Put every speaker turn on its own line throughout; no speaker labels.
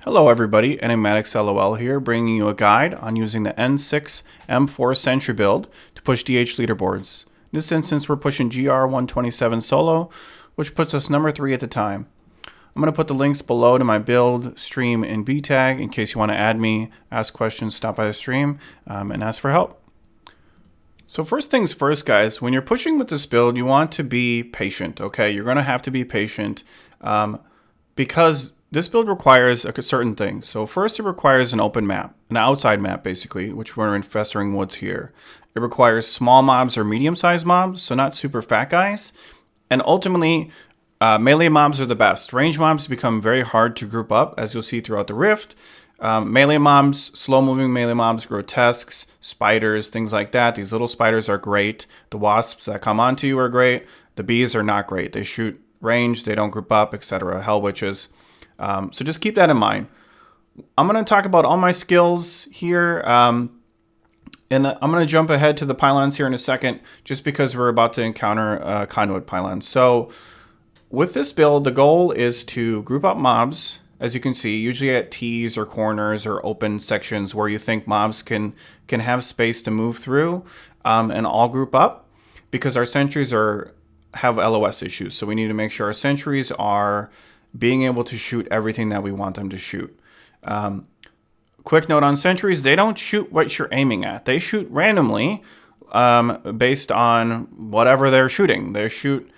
Hello everybody, Enigmatixlol here, bringing you a guide on using the N6M4 Sentry build to push DH leaderboards. In this instance, we're pushing GR127 solo, which puts us number 3 at the time. I'm going to put the links below to my build, stream, and B tag in case you want to add me, ask questions, stop by the stream, and ask for help. So first things first, guys, when you're pushing with this build, you want to be patient, okay? You're going to have to be patient because this build requires certain things. So first, it requires an open map, an outside map basically, which we're in Festering Woods here. It requires small mobs or medium-sized mobs, so not super fat guys. And ultimately, melee mobs are the best. Range mobs become very hard to group up, as you'll see throughout the Rift. Melee mobs, slow-moving melee mobs, grotesques, spiders, things like that. These little spiders are great. The wasps that come onto you are great. The bees are not great. They shoot range, they don't group up, etc. Hell witches. So just keep that in mind. I'm going to talk about all my skills here, and I'm going to jump ahead to the pylons here in a second, just because we're about to encounter conduit pylons. So with this build, the goal is to group up mobs, as you can see, usually at T's or corners or open sections where you think mobs can have space to move through, and all group up, because our sentries have LOS issues. So we need to make sure our sentries are being able to shoot everything that we want them to shoot. Quick note on sentries, they don't shoot what you're aiming at. They shoot randomly based on whatever they're shooting. They shoot,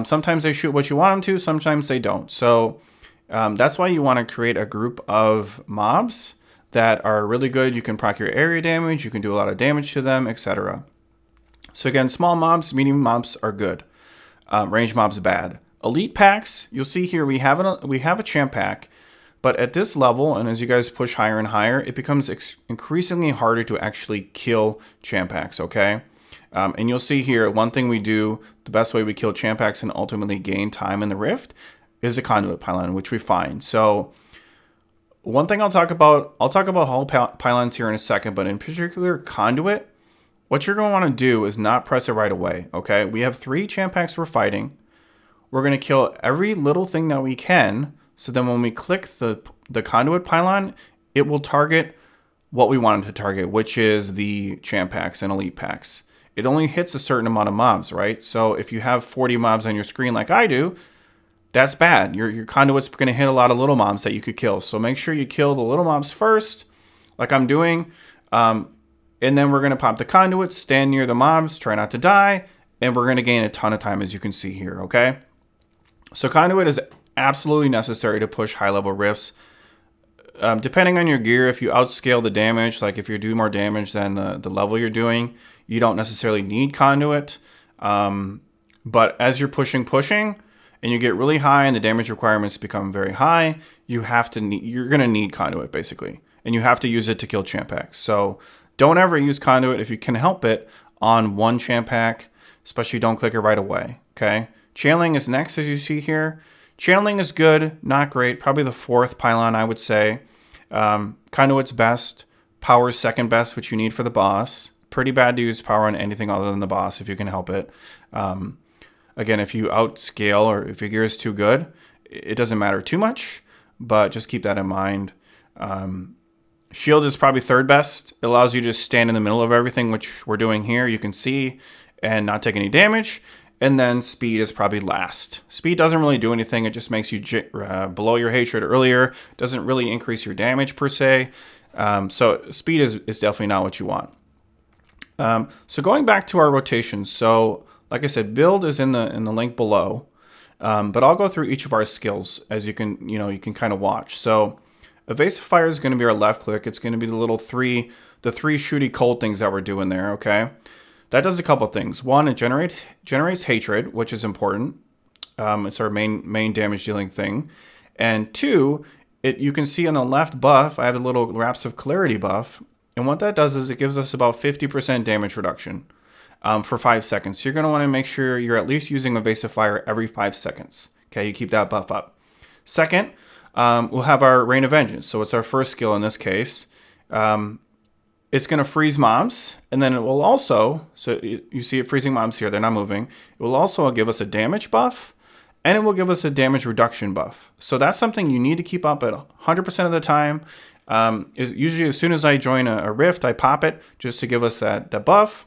sometimes they shoot what you want them to, sometimes they don't. So that's why you want to create a group of mobs that are really good. You can proc your area damage, you can do a lot of damage to them, etc. So again, small mobs, medium mobs are good. Range mobs bad. Elite packs, you'll see here we have a champ pack, but at this level, and as you guys push higher and higher, it becomes increasingly harder to actually kill champ packs, okay? And you'll see here, one thing we do, the best way we kill champ packs and ultimately gain time in the Rift is a conduit pylon, which we find. So one thing I'll talk about hull pylons here in a second, but in particular conduit, what you're going to want to do is not press it right away, okay? We have 3 champ packs we're fighting. We're going to kill every little thing that we can, so then when we click the conduit pylon, it will target what we want it to target, which is the champ packs and elite packs. It only hits a certain amount of mobs, right? So if you have 40 mobs on your screen like I do, that's bad. Your conduit's going to hit a lot of little mobs that you could kill. So make sure you kill the little mobs first, like I'm doing, and then we're going to pop the conduits, stand near the mobs, try not to die, and we're going to gain a ton of time, as you can see here, okay? So conduit is absolutely necessary to push high-level rifts. Depending on your gear, if you outscale the damage, like if you do more damage than the level you're doing, you don't necessarily need conduit. But as you're pushing, and you get really high and the damage requirements become very high, you're going to need conduit, basically. And you have to use it to kill champ packs. So don't ever use conduit if you can help it on one champ pack, especially don't click it right away, okay? Channeling is next, as you see here. Channeling is good, not great. Probably the 4th pylon, I would say. Conduit's best. Power's second best, which you need for the boss. Pretty bad to use power on anything other than the boss if you can help it. Again, if you outscale or if your gear is too good, it doesn't matter too much, but just keep that in mind. Shield is probably 3rd best. It allows you to stand in the middle of everything, which we're doing here. You can see and not take any damage. And then speed is probably last. Speed doesn't really do anything. It just makes you below your hatred earlier. Doesn't really increase your damage per se. So speed is definitely not what you want. So going back to our rotations. So like I said, build is in the link below. But I'll go through each of our skills as you can kind of watch. So evasive fire is going to be our left click. It's going to be the three shooty cold things that we're doing there, okay? That does a couple things. One, it generates hatred, which is important. It's our main damage dealing thing. And 2, you can see on the left buff, I have a little Wraps of Clarity buff. And what that does is it gives us about 50% damage reduction for 5 seconds. So you're going to want to make sure you're at least using evasive fire every 5 seconds. Okay, you keep that buff up. Second, we'll have our Rain of Vengeance. So it's our first skill in this case. It's going to freeze mobs, and then it will also, so you see it freezing mobs here, they're not moving. It will also give us a damage buff and it will give us a damage reduction buff. So that's something you need to keep up at 100% of the time. Usually as soon as I join a rift, I pop it just to give us that buff,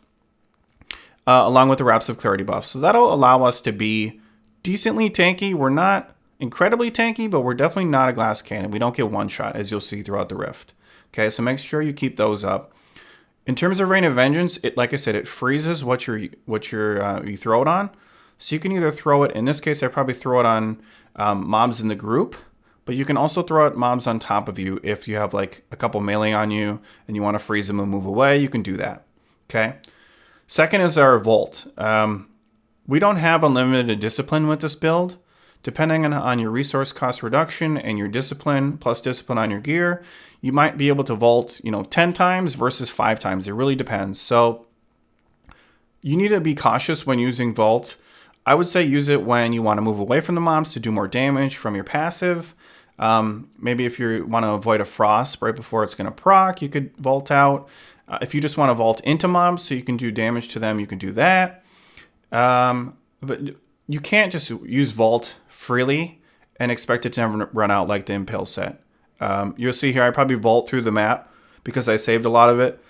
along with the Wraps of Clarity buff. So that'll allow us to be decently tanky. We're not incredibly tanky, but we're definitely not a glass cannon. We don't get one shot, as you'll see throughout the rift. Okay, so make sure you keep those up. In terms of Rain of Vengeance, like I said, it freezes what you throw it on. So you can either throw it, in this case, I probably throw it on mobs in the group, but you can also throw it mobs on top of you if you have like a couple melee on you and you want to freeze them and move away, you can do that. Okay. Second is our Volt. We don't have unlimited discipline with this build. Depending on your resource cost reduction and your discipline plus discipline on your gear, you might be able to Volt, 10 times versus 5 times. It really depends. So you need to be cautious when using Volt. I would say use it when you want to move away from the mobs to do more damage from your passive. Maybe if you want to avoid a frost right before it's going to proc, you could Volt out. If you just want to Volt into mobs so you can do damage to them, you can do that. But you can't just use Volt freely and expect it to never run out like the Impale set. You'll see here I probably Volt through the map because I saved a lot of it,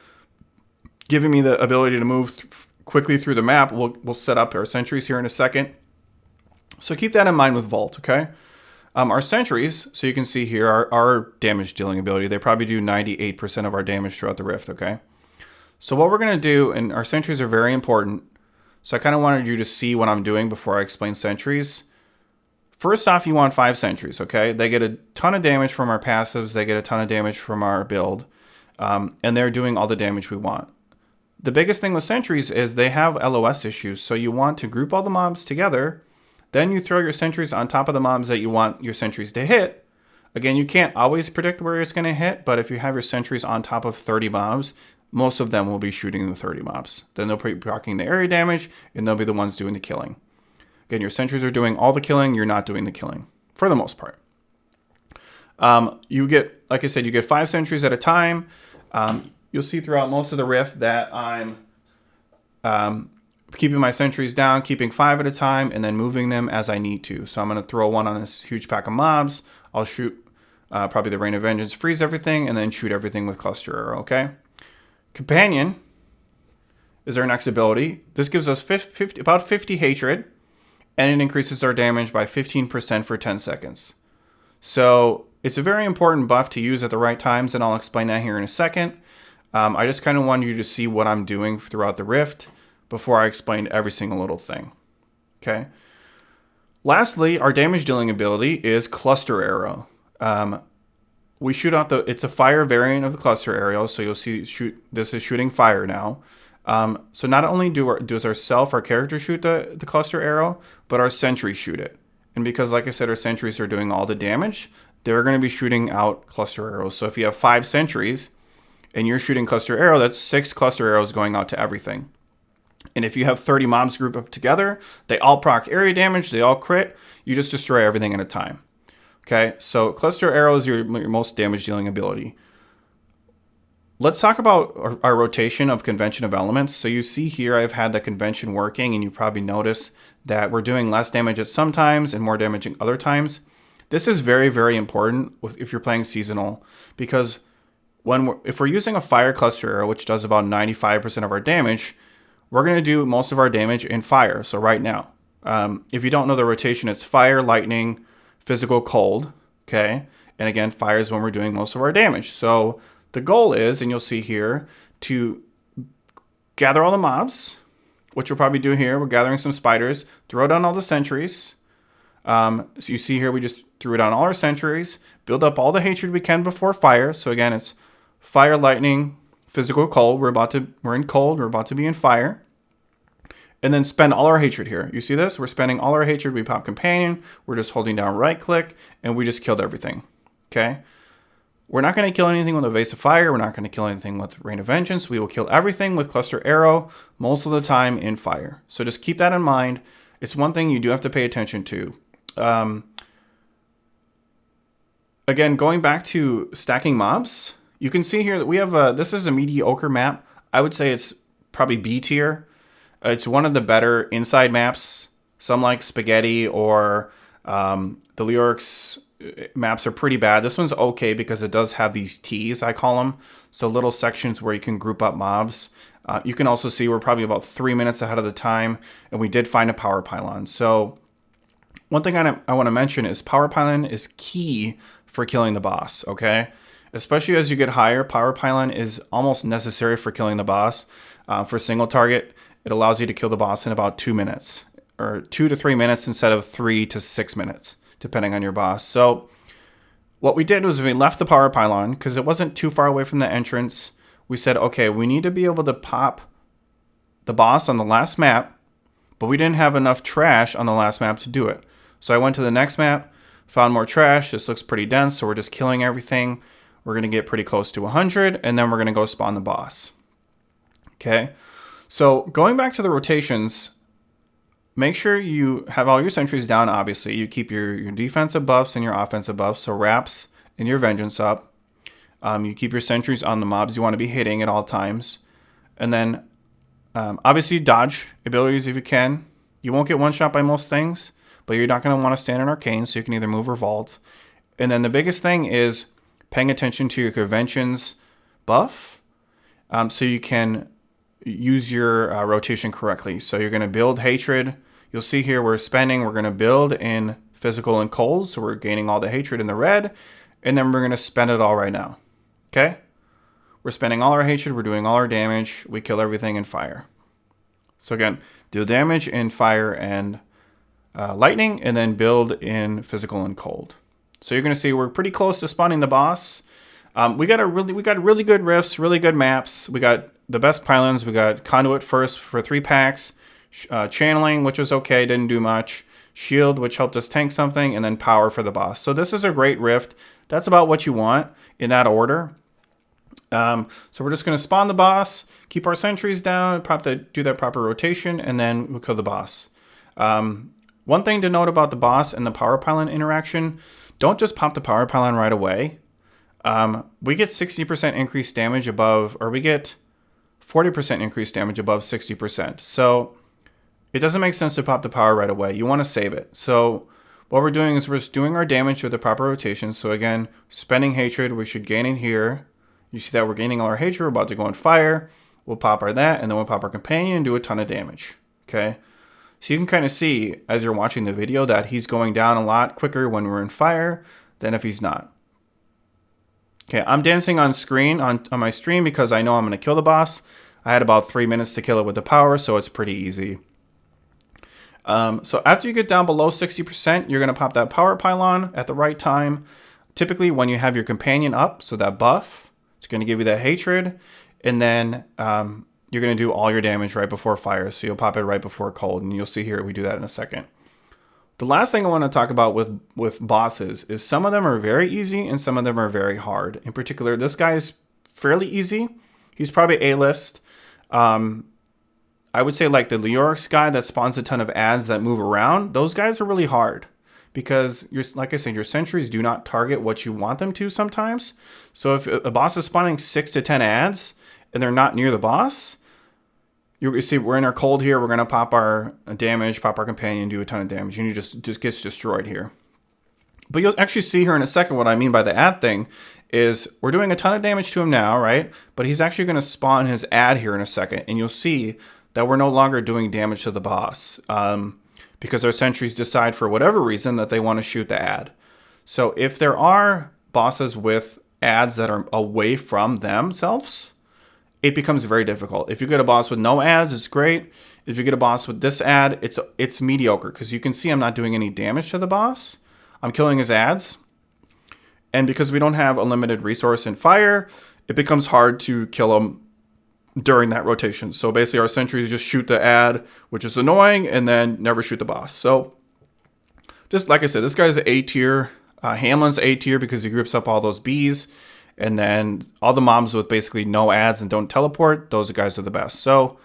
giving me the ability to move quickly through the map. We'll set up our sentries here in a second. So keep that in mind with Volt, okay? Our sentries, so you can see here, our damage dealing ability, they probably do 98% of our damage throughout the rift, okay? So what we're going to do, and our sentries are very important, so I kind of wanted you to see what I'm doing before I explain sentries. First off, you want 5 sentries, okay? They get a ton of damage from our passives, they get a ton of damage from our build, and they're doing all the damage we want. The biggest thing with sentries is they have LOS issues, so you want to group all the mobs together, then you throw your sentries on top of the mobs that you want your sentries to hit. Again, you can't always predict where it's going to hit, but if you have your sentries on top of 30 mobs, most of them will be shooting the 30 mobs. Then they'll be proccing the area damage, and they'll be the ones doing the killing. Again, your sentries are doing all the killing, you're not doing the killing, for the most part. You get, like I said, you get 5 sentries at a time. You'll see throughout most of the rift that I'm keeping my sentries down, keeping 5 at a time, and then moving them as I need to. So I'm going to throw one on this huge pack of mobs. I'll shoot probably the Rain of Vengeance, freeze everything, and then shoot everything with Cluster Arrow, okay? Companion is our next ability. This gives us about 50 hatred, and it increases our damage by 15% for 10 seconds. So it's a very important buff to use at the right times, and I'll explain that here in a second. I just kind of wanted you to see what I'm doing throughout the rift before I explained every single little thing. Okay. Lastly, our damage dealing ability is Cluster Arrow. We shoot out it's a fire variant of the Cluster Arrow, so you'll see this is shooting fire now. So not only does our character shoot the Cluster Arrow, but our sentries shoot it. And because, like I said, our sentries are doing all the damage, they're going to be shooting out Cluster Arrows. So if you have 5 sentries and you're shooting Cluster Arrow, that's 6 Cluster Arrows going out to everything. And if you have 30 mobs grouped up together, they all proc area damage, they all crit, you just destroy everything at a time. Okay, so Cluster Arrow is your most damage dealing ability. Let's talk about our rotation of convention of elements. So you see here I've had the convention working, and you probably notice that we're doing less damage at some times and more damage at other times. This is very, very important if you're playing seasonal, because if we're using a fire Cluster Arrow, which does about 95% of our damage, we're going to do most of our damage in fire. So right now, if you don't know the rotation, it's fire, lightning, physical, cold. Okay. And again, fire is when we're doing most of our damage. So the goal is, and you'll see here, to gather all the mobs, which we'll probably do here. We're gathering some spiders, throw down all the sentries. So you see here, we just threw down all our sentries, build up all the hatred we can before fire. So again, it's fire, lightning, physical, cold. We're in cold. We're about to be in fire. And then spend all our hatred here. You see this? We're spending all our hatred. We pop companion. We're just holding down right click, and we just killed everything. Okay? We're not going to kill anything with Evasive Fire. We're not going to kill anything with Rain of Vengeance. We will kill everything with Cluster Arrow, most of the time in fire. So just keep that in mind. It's one thing you do have to pay attention to. Again, going back to stacking mobs, you can see here that we have this is a mediocre map. I would say it's probably B tier. It's one of the better inside maps. Some like Spaghetti or The Lyrics maps are pretty bad. This one's okay because it does have these T's, I call them. So little sections where you can group up mobs. You can also see we're probably about 3 minutes ahead of the time, and we did find a power pylon. So one thing I want to mention is power pylon is key for killing the boss, okay? Especially as you get higher, power pylon is almost necessary for killing the boss. For single target, it allows you to kill the boss in about 2 minutes, or 2 to 3 minutes instead of 3 to 6 minutes, depending on your boss. So what we did was we left the power pylon because it wasn't too far away from the entrance. We said, okay, we need to be able to pop the boss on the last map, but we didn't have enough trash on the last map to do it. So I went to the next map, found more trash. This looks pretty dense, so we're just killing everything. We're going to get pretty close to 100, and then we're going to go spawn the boss. Okay, so going back to the rotations, make sure you have all your sentries down, obviously. You keep your defensive buffs and your offensive buffs, so Wraps and your Vengeance up. You keep your sentries on the mobs you want to be hitting at all times. And then, obviously, dodge abilities if you can. You won't get one-shot by most things, but you're not going to want to stand in Arcane, so you can either move or vault. And then the biggest thing is paying attention to your Conventions buff, so you can use your rotation correctly. So you're going to build Hatred. You'll see here we're going to build in Physical and Cold, so we're gaining all the Hatred in the red, and then we're going to spend it all right now. Okay? We're spending all our Hatred, we're doing all our damage, we kill everything in Fire. So again, deal damage in Fire and Lightning, and then build in Physical and Cold. So you're going to see we're pretty close to spawning the boss. We got really good rifts, really good maps. We got the best pylons. We got Conduit first for 3 packs, Channeling, which was okay, didn't do much, Shield, which helped us tank something, and then Power for the boss. So this is a great rift. That's about what you want in that order. So we're just going to spawn the boss, keep our sentries down, do that proper rotation, and then we'll kill the boss. One thing to note about the boss and the power pylon interaction, don't just pop the power pylon right away. We get 60% increased damage above, or we get 40% increased damage above 60%. So it doesn't make sense to pop the power right away. You want to save it. So what we're doing is we're just doing our damage with the proper rotation. So again, spending Hatred, we should gain in here. You see that we're gaining all our Hatred. We're about to go in Fire. We'll pop our that, and then we'll pop our Companion and do a ton of damage. Okay? So you can kind of see, as you're watching the video, that he's going down a lot quicker when we're in Fire than if he's not. Okay, I'm dancing on screen on my stream because I know I'm going to kill the boss. I had about 3 minutes to kill it with the power, so it's pretty easy. So after you get down below 60%, you're going to pop that power pylon at the right time. Typically when you have your companion up, so that buff, it's going to give you that Hatred, and then you're going to do all your damage right before Fire, so you'll pop it right before Cold, and you'll see here we do that in a second. The last thing I want to talk about with bosses is some of them are very easy and some of them are very hard. In particular, this guy is fairly easy. He's probably A-list. I would say like the Lyrics guy that spawns a ton of ads that move around, those guys are really hard because, like I said, your sentries do not target what you want them to sometimes. So if a boss is spawning 6 to 10 ads and they're not near the boss, you see we're in our Cold here. We're going to pop our damage, pop our Companion, do a ton of damage, and you just gets destroyed here. But you'll actually see here in a second what I mean by the ad thing is we're doing a ton of damage to him now, right? But he's actually going to spawn his ad here in a second, and you'll see that we're no longer doing damage to the boss because our sentries decide for whatever reason that they want to shoot the ad. So if there are bosses with ads that are away from themselves, it becomes very difficult. If you get a boss with no ads, it's great. If you get a boss with this ad, it's mediocre because you can see I'm not doing any damage to the boss. I'm killing his ads. And because we don't have a limited resource in Fire, it becomes hard to kill him during that rotation. So basically our sentries just shoot the ad, which is annoying, and then never shoot the boss. So just like I said, this guy's A tier. Hamlin's A tier because he groups up all those bees. And then all the mobs with basically no ads and don't teleport, those guys are the best. So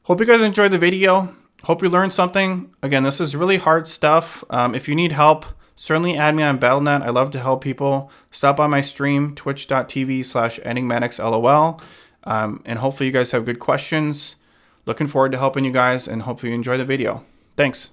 hope you guys enjoyed the video. Hope you learned something. Again, this is really hard stuff. If you need help, certainly add me on Battle.net. I love to help people. Stop by my stream, twitch.tv/Enigmatixlol. And hopefully you guys have good questions. Looking forward to helping you guys, and hopefully you enjoy the video. Thanks.